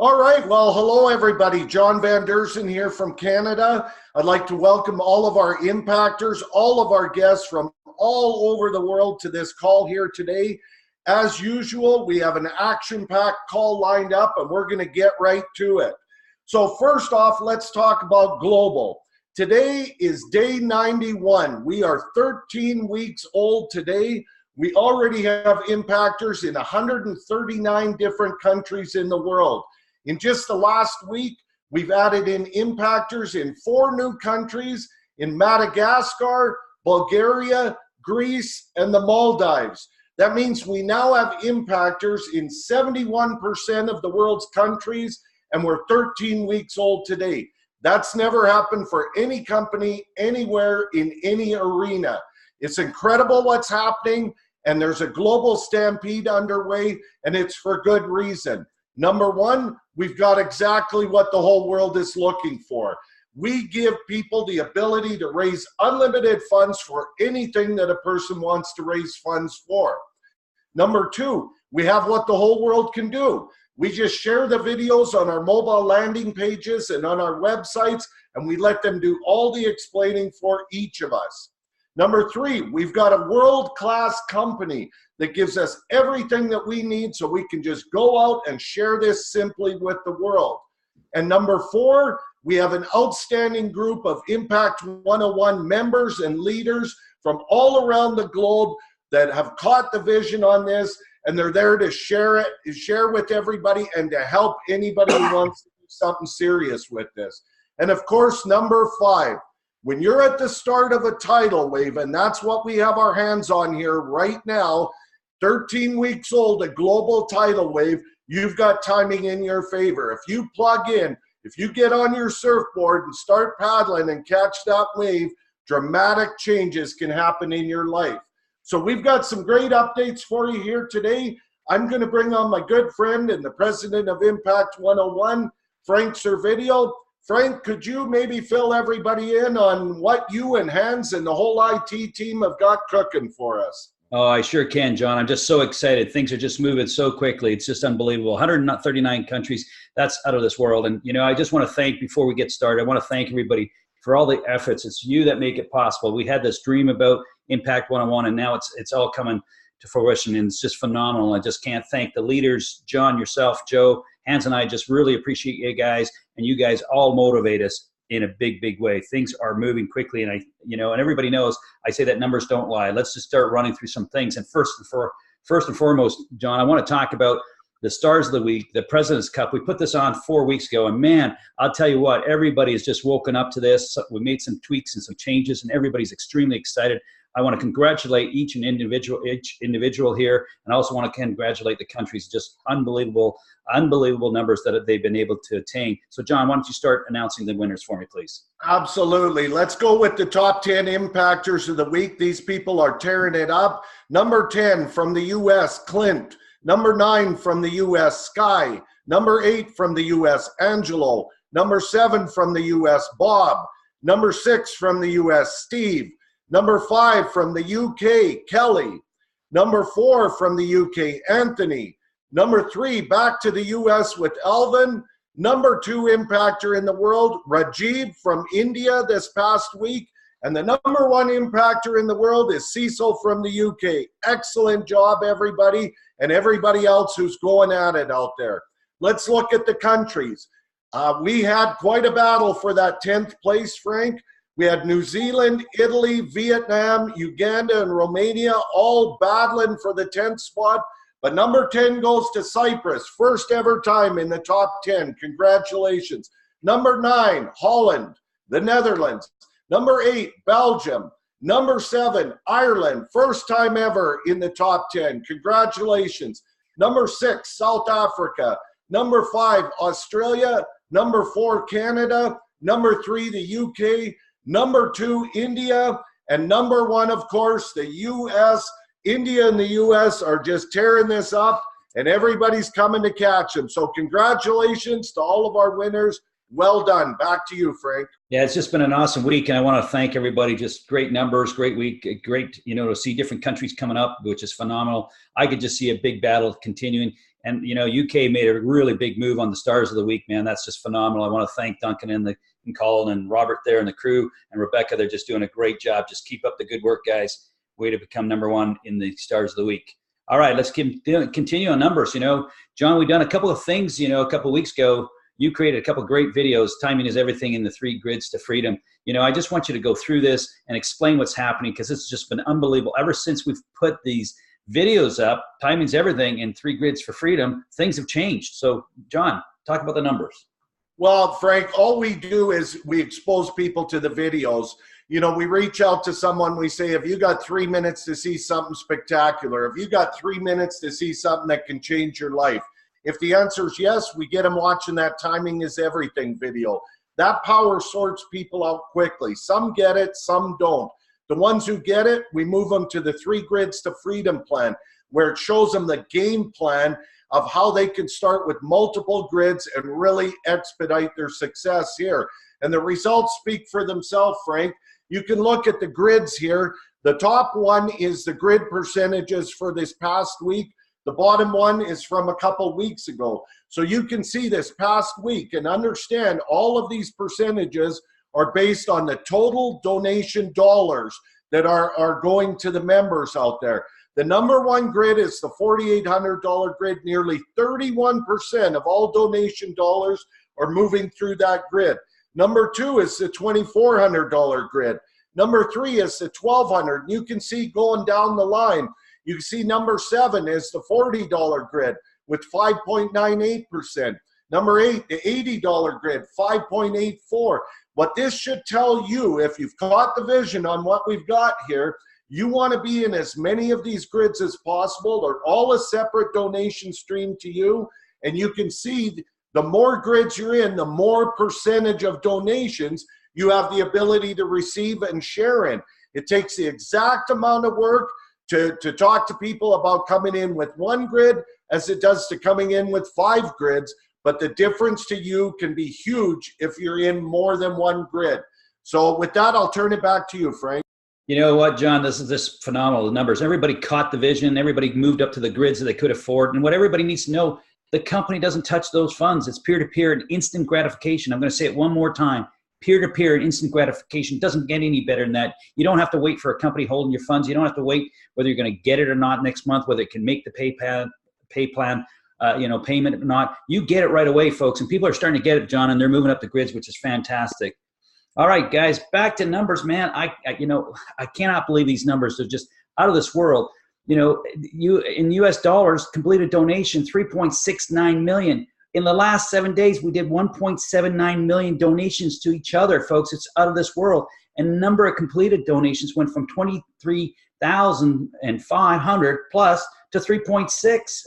All right, well, hello everybody. John Van Dersen here from Canada. I'd like to welcome all of our impactors, all of our guests from all over the world to this call here today. As usual, we have an action-packed call lined up and we're going to get right to it. So first off, let's talk about global. Today is day 91. We are 13 weeks old today. We already have impactors in 139 different countries in the world. In just the last week, we've added in impactors in 4 new countries, in Madagascar, Bulgaria, Greece, and the Maldives. That means we now have impactors in 71% of the world's countries, and we're 13 weeks old today. That's never happened for any company, anywhere, in any arena. It's incredible what's happening, and there's a global stampede underway, and it's for good reason. Number one, we've got exactly what the whole world is looking for. We give people the ability to raise unlimited funds for anything that a person wants to raise funds for. Number two, we have what the whole world can do. We just share the videos on our mobile landing pages and on our websites, and we let them do all the explaining for each of us. Number three, we've got a world-class company that gives us everything that we need so we can just go out and share this simply with the world. And number four, we have an outstanding group of Impact 101 members and leaders from all around the globe that have caught the vision on this, and they're there to share with everybody and to help anybody who wants to do something serious with this. And of course, number five, when you're at the start of a tidal wave, and that's what we have our hands on here right now, 13 weeks old, a global tidal wave, you've got timing in your favor. If you plug in, if you get on your surfboard and start paddling and catch that wave, dramatic changes can happen in your life. So we've got some great updates for you here today. I'm going to bring on my good friend and the president of Impact 101, Frank Servideo. Frank, could you maybe fill everybody in on what you and Hans and the whole IT team have got cooking for us? Oh, I sure can, John. I'm just so excited. Things are just moving so quickly. It's just unbelievable. 139 countries. That's out of this world. And, you know, I just want to thank, before we get started, I want to thank everybody for all the efforts. It's you that make it possible. We had this dream about Impact 101, and now it's all coming to fruition, and it's just phenomenal. I just can't thank the leaders, John, yourself, Joe, Hans, and I just really appreciate you guys, and you guys all motivate us in a big, big way. Things are moving quickly, and and everybody knows I say that numbers don't lie. Let's just start running through some things. And first and foremost, John, I want to talk about the Stars of the Week, the President's Cup. We put this on 4 weeks ago, and man, I'll tell you what, everybody has just woken up to this. We made some tweaks and some changes, and everybody's extremely excited. I want to congratulate each individual here, and I also want to congratulate the countries. Just unbelievable numbers that they've been able to attain. So, John, why don't you start announcing the winners for me, please? Absolutely. Let's go with the top 10 impactors of the week. These people are tearing it up. Number 10 from the U.S., Clint. Number 9 from the U.S., Sky. Number 8 from the U.S., Angelo. Number 7 from the U.S., Bob. Number 6 from the U.S., Steve. Number 5 from the UK, Kelly. Number 4 from the UK, Anthony. Number 3, back to the US with Alvin. Number 2 impactor in the world, Rajiv from India this past week. And the number 1 impactor in the world is Cecil from the UK. Excellent job, everybody, and everybody else who's going at it out there. Let's look at the countries. We had quite a battle for that 10th place, Frank. We had New Zealand, Italy, Vietnam, Uganda, and Romania all battling for the 10th spot. But number 10 goes to Cyprus, first ever time in the top 10. Congratulations. Number 9, Holland, the Netherlands. Number 8, Belgium. Number 7, Ireland, first time ever in the top 10. Congratulations. Number 6, South Africa. Number 5, Australia. Number 4, Canada. Number 3, the UK. Number 2, India, and number 1, of course, the U.S. India and the U.S. are just tearing this up, and everybody's coming to catch them. So congratulations to all of our winners. Well done. Back to you, Frank. Yeah, it's just been an awesome week, and I want to thank everybody. Just great numbers, great week, great, to see different countries coming up, which is phenomenal. I could just see a big battle continuing. And, you know, UK made a really big move on the stars of the week, man. That's just phenomenal. I want to thank Duncan and Colin and Robert there and the crew and Rebecca. They're just doing a great job. Just keep up the good work, guys. Way to become #1 in the stars of the week. All right, let's continue on numbers. You know, John, we've done a couple of things, you know, a couple of weeks ago. You created a couple of great videos, Timing is Everything in the 3 Grids to Freedom. You know, I just want you to go through this and explain what's happening, because it's just been unbelievable. Ever since we've put these videos up, Timing's Everything in 3 Grids for Freedom, things have changed. So, John, talk about the numbers. Well, Frank, all we do is we expose people to the videos. You know, we reach out to someone, we say, have you got 3 minutes to see something spectacular? Have you got 3 minutes to see something that can change your life? If the answer is yes, we get them watching that Timing is Everything video. That power sorts people out quickly. Some get it, some don't. The ones who get it, we move them to the 3 Grids to Freedom plan, where it shows them the game plan of how they can start with multiple grids and really expedite their success here. And the results speak for themselves, Frank. You can look at the grids here. The top one is the grid percentages for this past week. The bottom one is from a couple weeks ago. So you can see this past week and understand all of these percentages are based on the total donation dollars that are going to the members out there. The #1 grid is the $4,800 grid. Nearly 31% of all donation dollars are moving through that grid. #2 is the $2,400 grid. #3 is the $1,200. You can see going down the line, you can see #7 is the $40 grid with 5.98%. #8, the $80 grid, 5.84. What this should tell you, if you've caught the vision on what we've got here, you want to be in as many of these grids as possible. They're all a separate donation stream to you. And you can see the more grids you're in, the more percentage of donations you have the ability to receive and share in. It takes the exact amount of work to talk to people about coming in with 1 grid as it does to coming in with 5 grids. But the difference to you can be huge if you're in more than 1 grid. So with that, I'll turn it back to you, Frank. You know what, John, this is phenomenal, the numbers. Everybody caught the vision. Everybody moved up to the grids that they could afford. And what everybody needs to know, the company doesn't touch those funds. It's peer-to-peer and instant gratification. I'm going to say it one more time. Peer-to-peer and instant gratification doesn't get any better than that. You don't have to wait for a company holding your funds. You don't have to wait whether you're going to get it or not next month, whether it can make the pay plan payment or not. You get it right away, folks. And people are starting to get it, John, and they're moving up the grids, which is fantastic. All right, guys, back to numbers, man. I cannot believe these numbers. They're just out of this world. You know, in US dollars, completed donation, 3.69 million. In the last 7 days, we did 1.79 million donations to each other, folks. It's out of this world. And the number of completed donations went from 23,500 plus to 3.6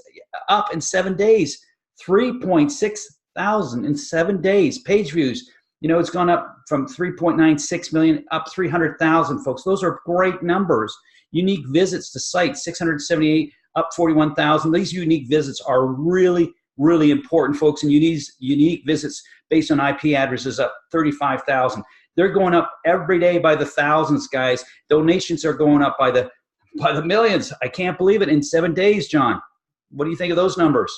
up in 7 days. 3.6 thousand in 7 days. Page views, you know, it's gone up from 3.96 million up 300,000, folks. Those are great numbers. Unique visits to sites, 678 up 41,000. These unique visits are really, really important, folks. And unique visits based on IP addresses up 35,000. They're going up every day by the thousands, guys. Donations are going up by the millions. I can't believe it in 7 days, John. What do you think of those numbers?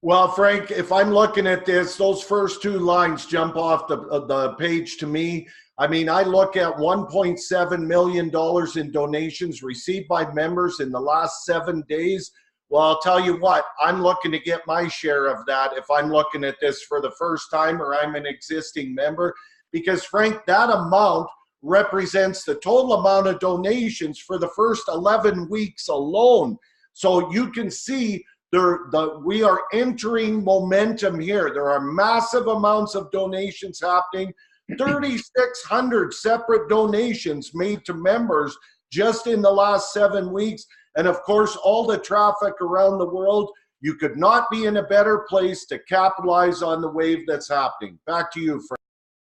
Well, Frank, if I'm looking at this, those first 2 lines jump off the page to me. I mean, I look at $1.7 million in donations received by members in the last 7 days. Well, I'll tell you what, I'm looking to get my share of that if I'm looking at this for the first time or I'm an existing member. Because, Frank, that amount represents the total amount of donations for the first 11 weeks alone. So you can see we are entering momentum here. There are massive amounts of donations happening. 3,600 separate donations made to members just in the last 7 weeks. And of course, all the traffic around the world. You could not be in a better place to capitalize on the wave that's happening. Back to you, Frank.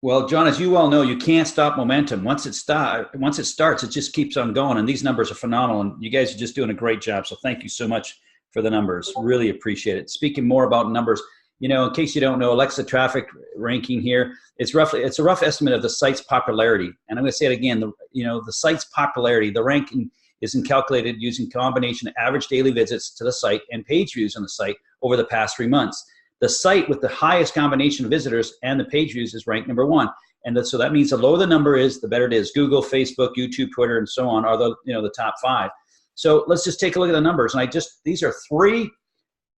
Well, John, as you well know, you can't stop momentum. Once it starts, it just keeps on going. And these numbers are phenomenal. And you guys are just doing a great job. So thank you so much for the numbers. Really appreciate it. Speaking more about numbers, you know, in case you don't know, Alexa traffic ranking here, it's a rough estimate of the site's popularity. And I'm going to say it again, the site's popularity, the ranking is calculated using combination of average daily visits to the site and page views on the site over the past 3 months. The site with the highest combination of visitors and the page views is ranked #1. And so that means the lower the number is, the better it is. Google, Facebook, YouTube, Twitter, and so on are the top 5. So let's just take a look at the numbers. And these are 3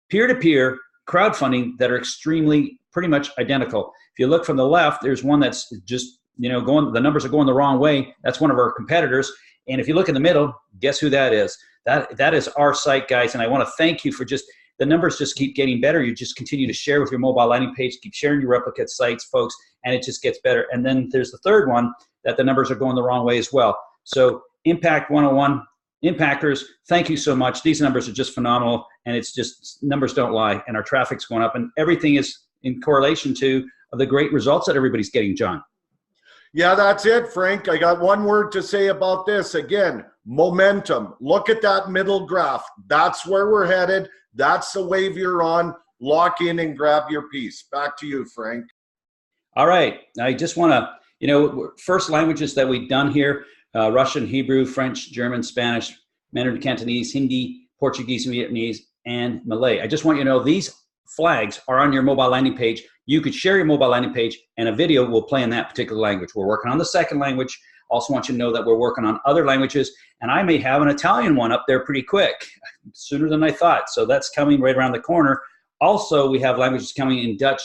peer-to-peer crowdfunding that are extremely pretty much identical. If you look from the left, there's one that's just the numbers are going the wrong way. That's one of our competitors. And if you look in the middle, guess who that is? That is our site, guys. And I want to thank you for the numbers just keep getting better. You just continue to share with your mobile landing page, keep sharing your replicate sites, folks, and it just gets better. And then there's the third one that the numbers are going the wrong way as well. So Impact 101, Impactors, thank you so much. These numbers are just phenomenal, and it's just, numbers don't lie, and our traffic's going up, and everything is in correlation to the great results that everybody's getting, John. Yeah, that's it, Frank. I got one word to say about this. Again, momentum. Look at that middle graph. That's where we're headed. That's the wave you're on. Lock in and grab your piece. Back to you, Frank. All right. I just want to, first languages that we've done here, Russian, Hebrew, French, German, Spanish, Mandarin, Cantonese, Hindi, Portuguese, Vietnamese, and Malay. I just want you to know these flags are on your mobile landing page. You could share your mobile landing page, and a video will play in that particular language. We're working on the second language. Also want you to know that we're working on other languages, and I may have an Italian one up there pretty quick, sooner than I thought. So that's coming right around the corner. Also, we have languages coming in Dutch,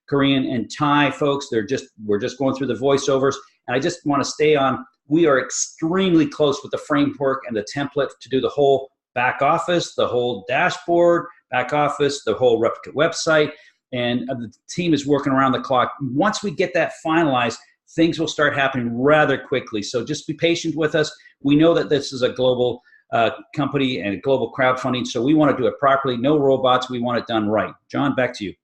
Korean, and Thai, folks. We're just going through the voiceovers, and I just want to stay on. We are extremely close with the framework and the template to do the whole back office, the whole dashboard, back office, the whole replicate website, and the team is working around the clock. Once we get that finalized, things will start happening rather quickly. So just be patient with us. We know that this is a global company and global crowdfunding, so we want to do it properly. No robots. We want it done right. John, back to you.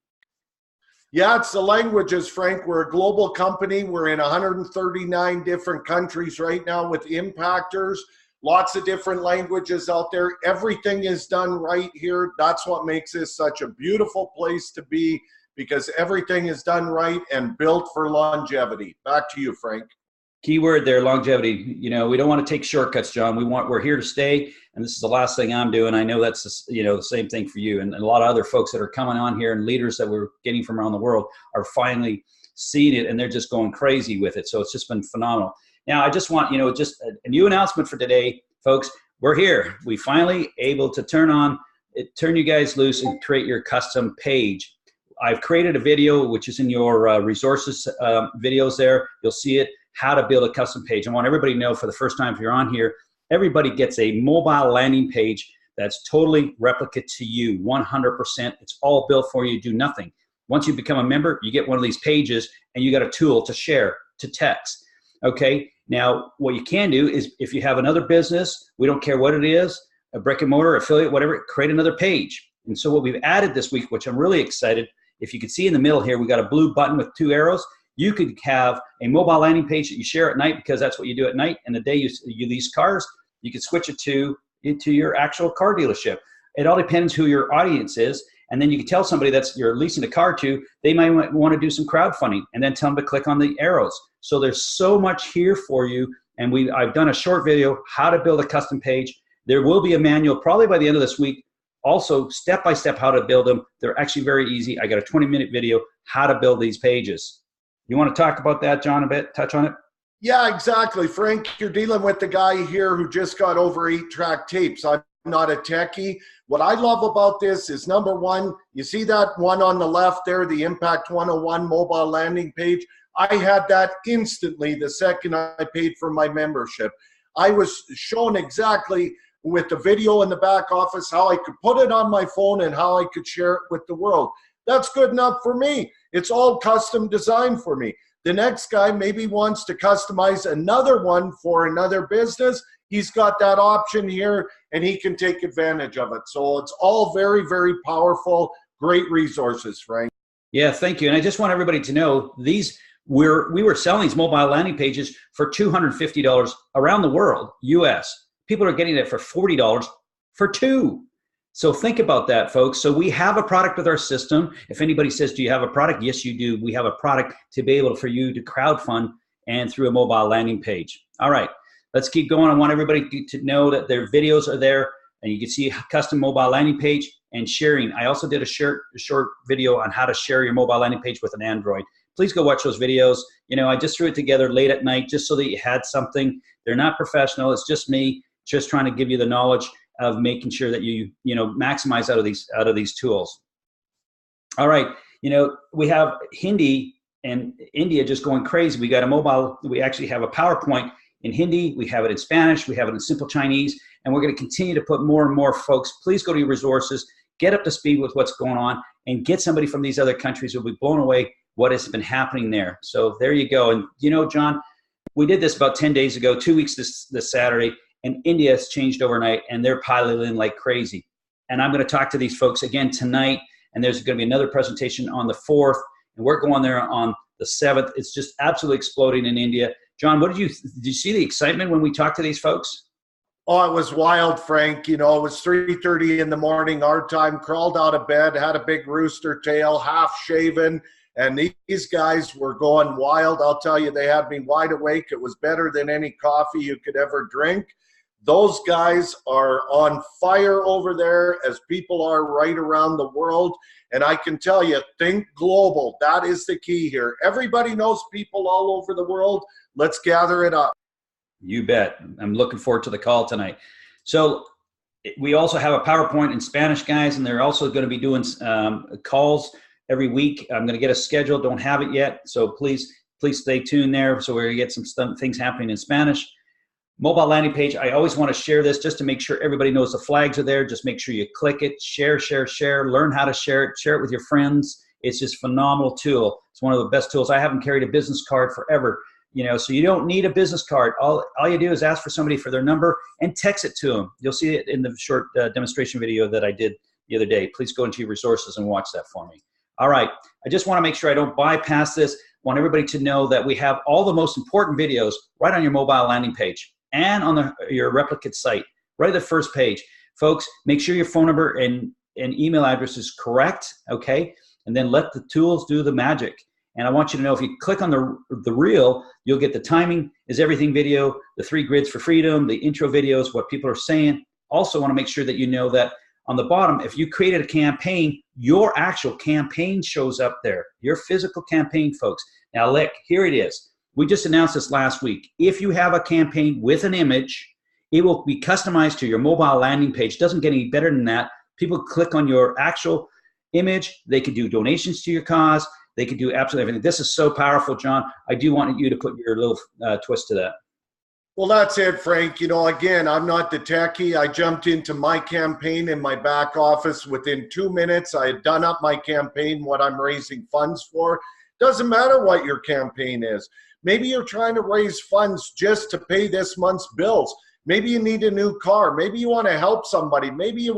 Yeah, it's the languages, Frank. We're a global company. We're in 139 different countries right now with impactors. Lots of different languages out there. Everything is done right here. That's what makes this such a beautiful place to be, because everything is done right and built for longevity. Back to you, Frank. Keyword there, longevity. We don't want to take shortcuts, John. We're here to stay, and this is the last thing I'm doing. I know that's the same thing for you, and a lot of other folks that are coming on here and leaders that we're getting from around the world are finally seeing it, and they're just going crazy with it. So it's just been phenomenal. Now, I just want, just a new announcement for today, folks. We're here. We finally able to turn you guys loose and create your custom page. I've created a video, which is in your resources videos there. You'll see it, how to build a custom page. I want everybody to know, for the first time, if you're on here, everybody gets a mobile landing page that's totally replicate to you, 100%. It's all built for you, do nothing. Once you become a member, you get one of these pages, and you got a tool to share, to text. Okay, now what you can do is, if you have another business, we don't care what it is, a brick and mortar, affiliate, whatever, create another page. And so what we've added this week, which I'm really excited, if you can see in the middle here, we got a blue button with 2 arrows. You could have a mobile landing page that you share at night, because that's what you do at night. And the day you lease cars, you can switch it into your actual car dealership. It all depends who your audience is. And then you can tell somebody you're leasing a car to, they might want to do some crowdfunding, and then tell them to click on the arrows. So there's so much here for you. And I've done a short video, how to build a custom page. There will be a manual probably by the end of this week. Also, step-by-step how to build them. They're actually very easy. I got a 20-minute video, how to build these pages. You want to talk about that, John, a bit? Touch on it? Yeah, exactly. Frank, you're dealing with the guy here who just got over 8-track tapes. I'm not a techie. What I love about this is, number one, you see that one on the left there, the Impact 101 mobile landing page? I had that instantly the second I paid for my membership. I was shown exactly with the video in the back office how I could put it on my phone and how I could share it with the world. That's good enough for me. It's all custom designed for me. The next guy maybe wants to customize another one for another business. He's got that option here, and he can take advantage of it. So it's all very, very powerful, great resources, Frank. Yeah, thank you. And I just want everybody to know, we were selling these mobile landing pages for $250 around the world, US. People are getting it for $40 for 2. So think about that, folks. So we have a product with our system. If anybody says, do you have a product? Yes, you do. We have a product to be able for you to crowdfund and through a mobile landing page. All right, let's keep going. I want everybody to know that their videos are there. and you can see a custom mobile landing page and sharing. I also did a short video on how to share your mobile landing page with an Android. Please go watch those videos. You know, I just threw it together late at night just so that you had something. They're not professional. It's just me just trying to give you the knowledge of making sure that you maximize out of these tools. All right, you know, we have Hindi and India just going crazy. We got a mobile, we actually have a PowerPoint in Hindi, we have it in Spanish, we have it in simple Chinese, and we're going to continue to put more and more folks. Please go to your resources, get up to speed with what's going on, and get somebody from these other countries who will be blown away what has been happening there. So there you go. And you know, John, we did this about 10 days ago, 2 weeks this Saturday, and India has changed overnight, and they're piling in like crazy. And I'm going to talk to these folks again tonight, and there's going to be another presentation on the 4th, and we're going there on the 7th. It's just absolutely exploding in India. John, did you see the excitement when we talked to these folks? Oh, it was wild, Frank. You know, it was 3:30 in the morning, our time, crawled out of bed, had a big rooster tail, half shaven, and these guys were going wild. I'll tell you, they had me wide awake. It was better than any coffee you could ever drink. Those guys are on fire over there, as people are right around the world. And I can tell you, think global. That is the key here. Everybody knows people all over the world. Let's gather it up. You bet. I'm looking forward to the call tonight. So we also have a PowerPoint in Spanish, guys, and they're also going to be doing calls every week. I'm going to get a schedule. Don't have it yet. So please stay tuned there. So we're going to get some things happening in Spanish. Mobile landing page, I always want to share this just to make sure everybody knows the flags are there. Just make sure you click it, share, learn how to share it with your friends. It's just a phenomenal tool. It's one of the best tools. I haven't carried a business card forever, you know, so you don't need a business card. All you do is ask for somebody for their number and text it to them. You'll see it in the short demonstration video that I did the other day. Please go into your resources and watch that for me. All right, I just want to make sure I don't bypass this. I want everybody to know that we have all the most important videos right on your mobile landing page and on your replicate site, right at the first page. Folks, make sure your phone number and email address is correct, okay? And then let the tools do the magic. And I want you to know, if you click on the reel, you'll get the timing is everything video, the 3 grids for freedom, the intro videos, what people are saying. Also want to make sure that you know that on the bottom, if you created a campaign, your actual campaign shows up there, your physical campaign, folks. Now, look, here it is. We just announced this last week. If you have a campaign with an image, it will be customized to your mobile landing page. Doesn't get any better than that. People click on your actual image. They can do donations to your cause. They can do absolutely everything. This is so powerful, John. I do want you to put your little twist to that. Well, that's it, Frank. You know, again, I'm not the techie. I jumped into my campaign in my back office. Within 2 minutes, I had done up my campaign, what I'm raising funds for. Doesn't matter what your campaign is. Maybe you're trying to raise funds just to pay this month's bills. Maybe you need a new car. Maybe you want to help somebody. Maybe you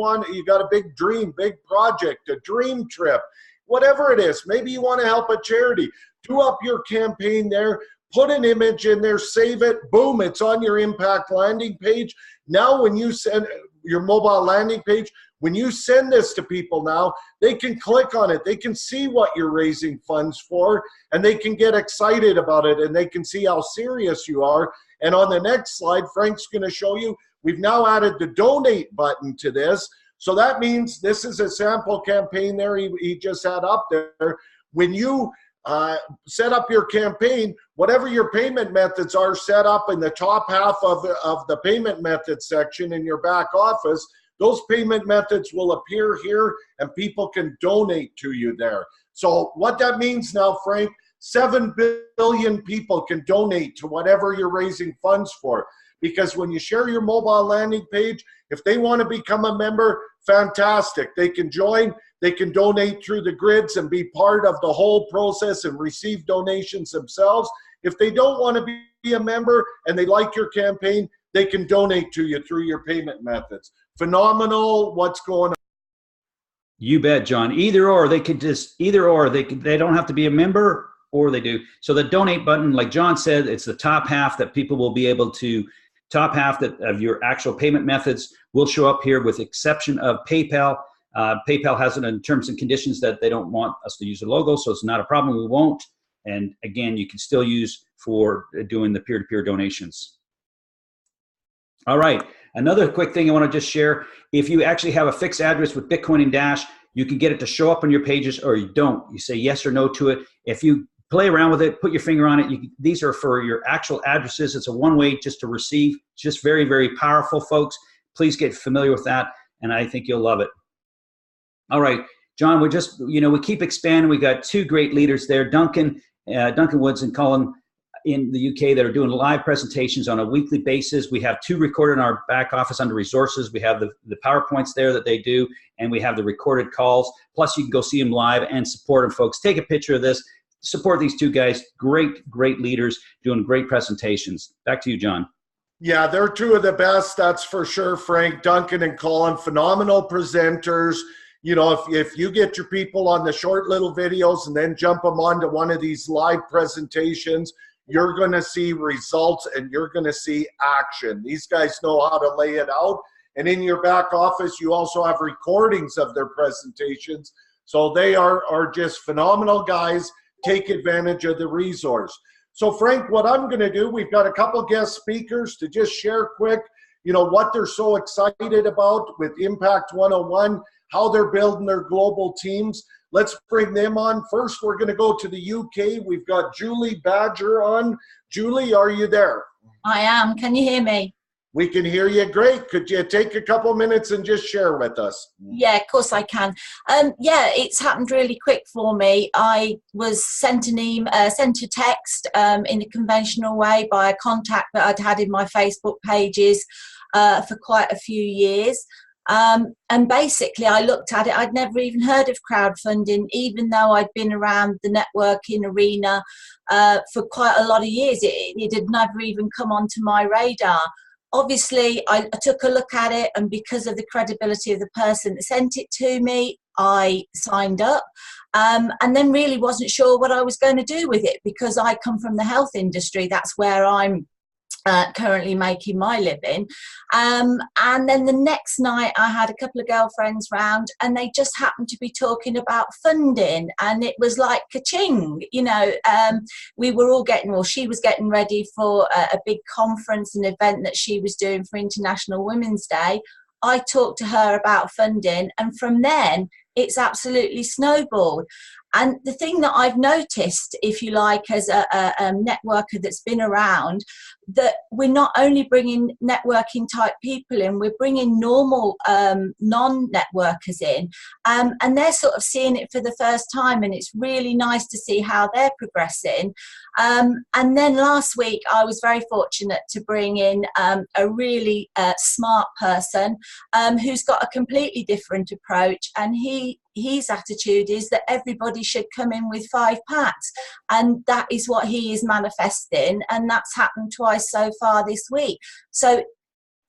got a big dream, big project, a dream trip, whatever it is. Maybe you want to help a charity. Do up your campaign there. Put an image in there, save it, boom, it's on your Impact landing page. Now when you send your mobile landing page, when you send this to people now, they can click on it. They can see what you're raising funds for, and they can get excited about it, and they can see how serious you are. And on the next slide, Frank's going to show you, we've now added the donate button to this. So that means this is a sample campaign there he just had up there. When you set up your campaign, whatever your payment methods are set up in the top half of the payment methods section in your back office, those payment methods will appear here and people can donate to you there. So what that means now, Frank, 7 billion people can donate to whatever you're raising funds for. Because when you share your mobile landing page, if they want to become a member, fantastic. They can join, they can donate through the grids and be part of the whole process and receive donations themselves. If they don't want to be a member and they like your campaign, they can donate to you through your payment methods. Phenomenal what's going on. You bet, John. Either or, they don't have to be a member, or they do. So the donate button, like John said, it's the top half that people will be able to, top half that of your actual payment methods will show up here, with exception of PayPal. PayPal has it in terms and conditions that they don't want us to use the logo, so it's not a problem. We won't. And again, you can still use for doing the peer-to-peer donations. All right. Another quick thing I want to just share, if you actually have a fixed address with Bitcoin and Dash, you can get it to show up on your pages, or you don't. You say yes or no to it. If you play around with it, put your finger on it. These are for your actual addresses. It's a one-way just to receive. Just very, very powerful, folks. Please get familiar with that, and I think you'll love it. All right, John, we keep expanding. We got two great leaders there, Duncan Woods and Colin in the UK, that are doing live presentations on a weekly basis. We have two recorded in our back office under resources. We have the PowerPoints there that they do, and we have the recorded calls. Plus, you can go see them live and support them, folks. Take a picture of this. Support these two guys. Great, great leaders doing great presentations. Back to you, John. Yeah, they're two of the best, that's for sure, Frank. Duncan and Colin, phenomenal presenters. You know, if you get your people on the short little videos and then jump them onto one of these live presentations, you're going to see results and you're going to see action. These guys know how to lay it out. And in your back office, you also have recordings of their presentations. So they are just phenomenal guys. Take advantage of the resource. So Frank, what I'm going to do, we've got a couple guest speakers to just share quick, what they're so excited about with Impact 101, how they're building their global teams. Let's bring them on. First, we're going to go to the UK. We've got Julie Badger on. Julie, are you there? I am. Can you hear me? We can hear you great. Could you take a couple minutes and just share with us? Yeah, of course I can. It's happened really quick for me. I was sent a text in a conventional way by a contact that I'd had in my Facebook pages for quite a few years. And basically I looked at it. I'd never even heard of crowdfunding, even though I'd been around the networking arena for quite a lot of years. It had never even come onto my radar. Obviously, I took a look at it, and because of the credibility of the person that sent it to me, I signed up, and then really wasn't sure what I was going to do with it, because I come from the health industry. That's where I'm currently making my living. And then the next night I had a couple of girlfriends round, and they just happened to be talking about funding, and it was like ka-ching, we were all she was getting ready for a big conference, an event that she was doing for International Women's Day. I talked to her about funding, and from then it's absolutely snowballed. And the thing that I've noticed, if you like, as a networker that's been around, that we're not only bringing networking type people in, we're bringing normal non-networkers in, and they're sort of seeing it for the first time, and it's really nice to see how they're progressing. And then last week I was very fortunate to bring in a really smart person who's got a completely different approach, and his attitude is that everybody should come in with 5 packs, and that is what he is manifesting, and that's happened twice so far this week. So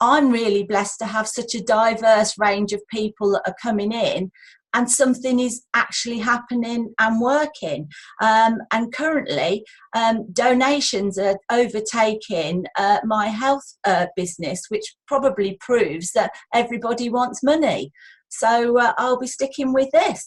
I'm really blessed to have such a diverse range of people that are coming in, and something is actually happening and working. And currently donations are overtaking my health business, which probably proves that everybody wants money. So I'll be sticking with this.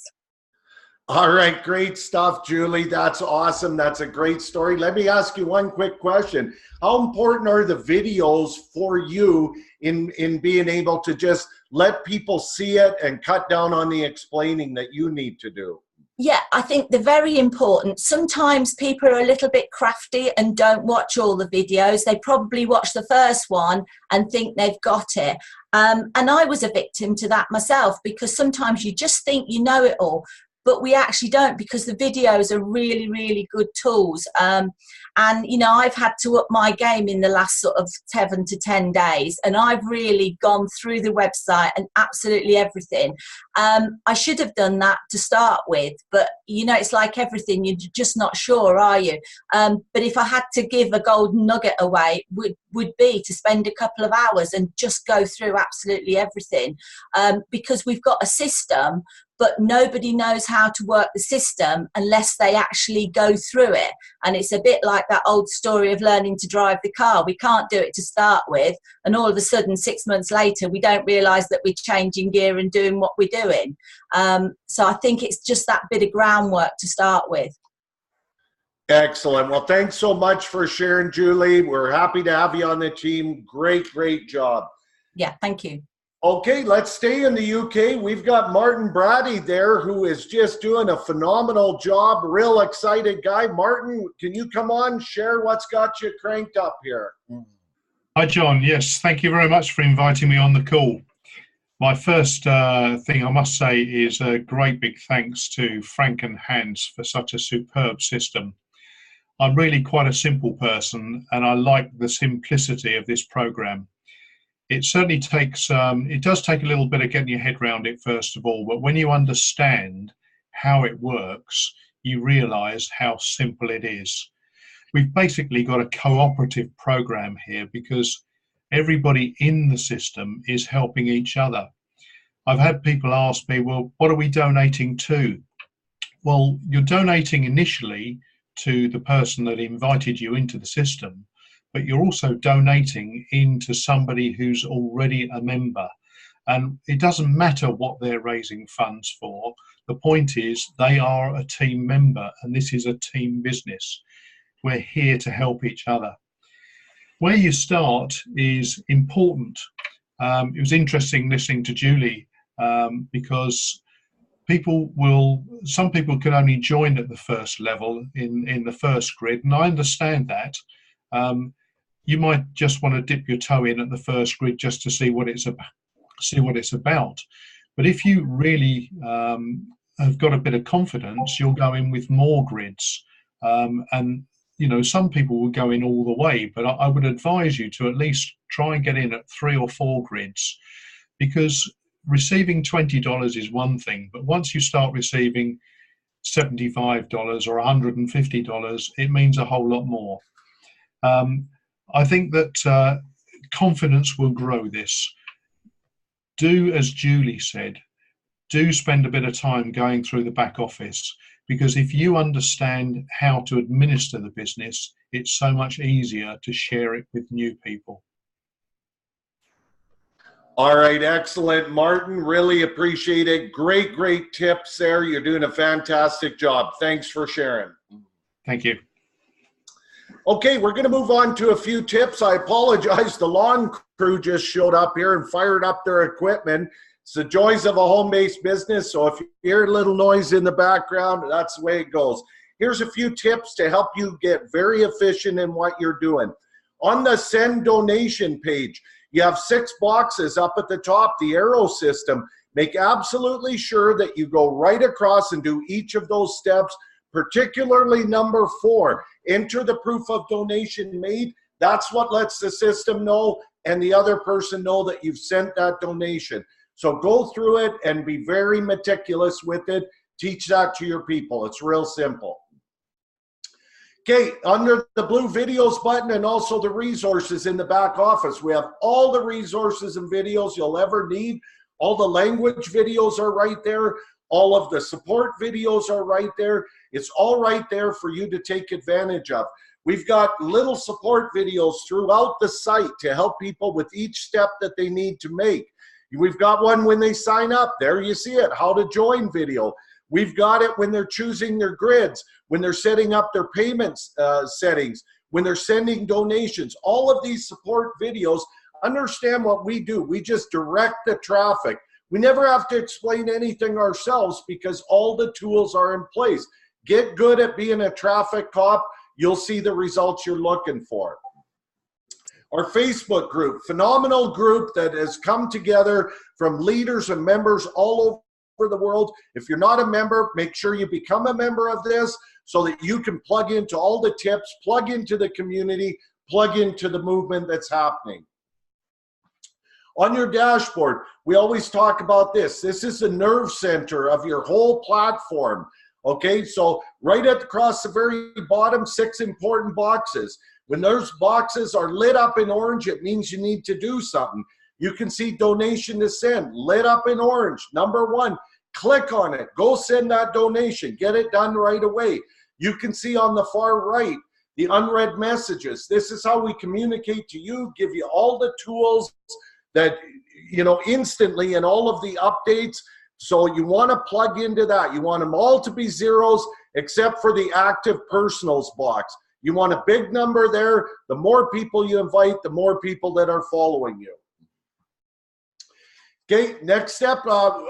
All right, great stuff, Julie. That's awesome. That's a great story. Let me ask you one quick question. How important are the videos for you in being able to just let people see it and cut down on the explaining that you need to do? Yeah, I think they're very important. Sometimes people are a little bit crafty and don't watch all the videos. They probably watch the first one and think they've got it. And I was a victim to that myself, because sometimes you just think you know it all, but we actually don't, because the videos are really, really good tools. And, I've had to up my game in the last sort of 7 to 10 days, and I've really gone through the website and absolutely everything. I should have done that to start with, but, it's like everything, you're just not sure, are you? But if I had to give a golden nugget away, would be to spend a couple of hours and just go through absolutely everything, because we've got a system, but nobody knows how to work the system unless they actually go through it. And it's a bit like that old story of learning to drive the car. We can't do it to start with, and all of a sudden 6 months later we don't realise that we're changing gear and doing what we're doing. So I think it's just that bit of groundwork to start with. Excellent. Well, thanks so much for sharing, Julie. We're happy to have you on the team. Great, great job. Yeah, thank you. Okay, let's stay in the UK. We've got Martin Brady there, who is just doing a phenomenal job. Real excited guy. Martin, can you come on, share what's got you cranked up here? Hi, John. Yes, thank you very much for inviting me on the call. My first thing I must say is a great big thanks to Frank and Hans for such a superb system. I'm really quite a simple person, and I like the simplicity of this program. It certainly takes, it does take a little bit of getting your head around it first of all, but when you understand how it works, you realize how simple it is. We've basically got a cooperative program here because everybody in the system is helping each other. I've had people ask me, well, what are we donating to? Well, you're donating initially to the person that invited you into the system, but you're also donating into somebody who's already a member. And it doesn't matter what they're raising funds for. The point is they are a team member, and this is a team business. We're here to help each other. Where you start is important. It was interesting listening to Julie because some people can only join at the first level in the first grid, and I understand that. You might just want to dip your toe in at the first grid just to see what it's about. But if you really have got a bit of confidence, you'll go in with more grids. And you know, some people will go in all the way, but I would advise you to at least try and get in at 3 or 4 grids, because receiving $20 is one thing, but once you start receiving $75 or $150, it means a whole lot more. I think that confidence will grow this. Do as Julie said, do spend a bit of time going through the back office, because if you understand how to administer the business, it's so much easier to share it with new people. All right, excellent, Martin. Really appreciate it. Great tips there. You're doing a fantastic job. Thanks for sharing. Thank you. Okay, we're going to move on to a few tips. I apologize. The lawn crew just showed up here and fired up their equipment. It's the joys of a home-based business. So if you hear a little noise in the background, that's the way it goes. Here's a few tips to help you get very efficient in what you're doing. On the send donation page, you have 6 boxes up at the top, the arrow system. Make absolutely sure that you go right across and do each of those steps, particularly number 4. Enter the proof of donation made. That's what lets the system know and the other person know that you've sent that donation. So go through it and be very meticulous with it. Teach that to your people. It's real simple. Okay, under the blue videos button and also the resources in the back office, we have all the resources and videos you'll ever need. All the language videos are right there. All of the support videos are right there. It's all right there for you to take advantage of. We've got little support videos throughout the site to help people with each step that they need to make. We've got one when they sign up. There you see it, how to join video. We've got it when they're choosing their grids, when they're setting up their payments settings, when they're sending donations. All of these support videos, understand what we do. We just direct the traffic. We never have to explain anything ourselves because all the tools are in place. Get good at being a traffic cop. You'll see the results you're looking for. Our Facebook group, phenomenal group that has come together from leaders and members all over the world. If you're not a member, make sure you become a member of this so that you can plug into all the tips, plug into the community, plug into the movement that's happening. On your dashboard, we always talk about this. This is the nerve center of your whole platform. Okay, so right across the very bottom, 6 important boxes. When those boxes are lit up in orange, it means you need to do something. You can see donation to send, lit up in orange. Number 1, click on it. Go send that donation. Get it done right away. You can see on the far right, the unread messages. This is how we communicate to you, give you all the tools that, you know, instantly and all of the updates. So you want to plug into that. You want them all to be zeros except for the active personals box. You want a big number there. The more people you invite, the more people that are following you. Okay, next step,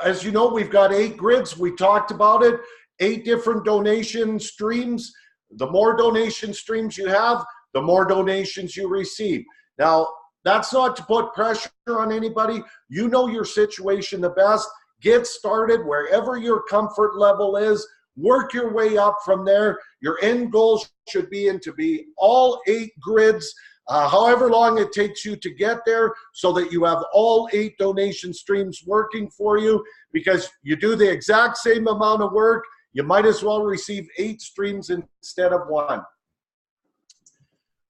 as you know, we've got 8 grids. We talked about it, 8 different donation streams. The more donation streams you have, the more donations you receive. Now, that's not to put pressure on anybody. You know your situation the best. Get started wherever your comfort level is. Work your way up from there. Your end goal should be to be all 8 grids, however long it takes you to get there, so that you have all 8 donation streams working for you, because you do the exact same amount of work. You might as well receive 8 streams instead of 1.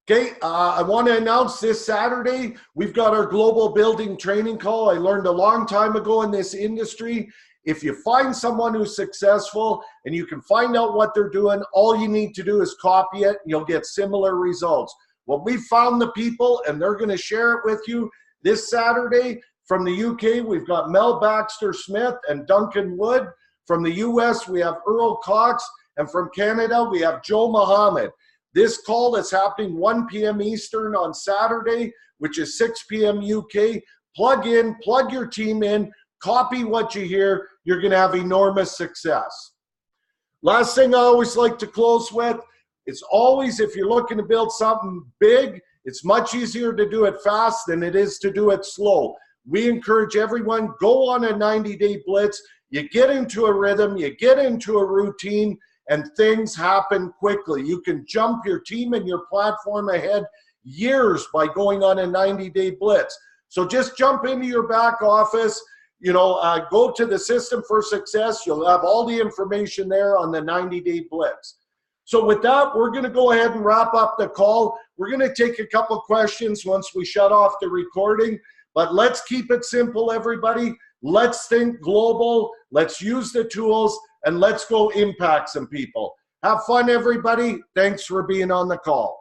Okay, I want to announce this Saturday, we've got our global building training call. I learned a long time ago in this industry, if you find someone who's successful and you can find out what they're doing, all you need to do is copy it, and you'll get similar results. Well, we found the people, and they're going to share it with you this Saturday. From the UK, we've got Mel Baxter-Smith and Duncan Wood. From the US, we have Earl Cox. And from Canada, we have Joe Muhammad. This call is happening 1 p.m. Eastern on Saturday, which is 6 p.m. UK. Plug in, plug your team in, copy what you hear. You're going to have enormous success. Last thing I always like to close with, it's always, if you're looking to build something big, it's much easier to do it fast than it is to do it slow. We encourage everyone, go on a 90-day blitz. You get into a rhythm, you get into a routine, and things happen quickly. You can jump your team and your platform ahead years by going on a 90-day blitz. So just jump into your back office, go to the System for Success. You'll have all the information there on the 90-day blitz. So with that, we're going to go ahead and wrap up the call. We're going to take a couple questions once we shut off the recording, but let's keep it simple, everybody. Let's think global. Let's use the tools, and let's go impact some people. Have fun, everybody. Thanks for being on the call.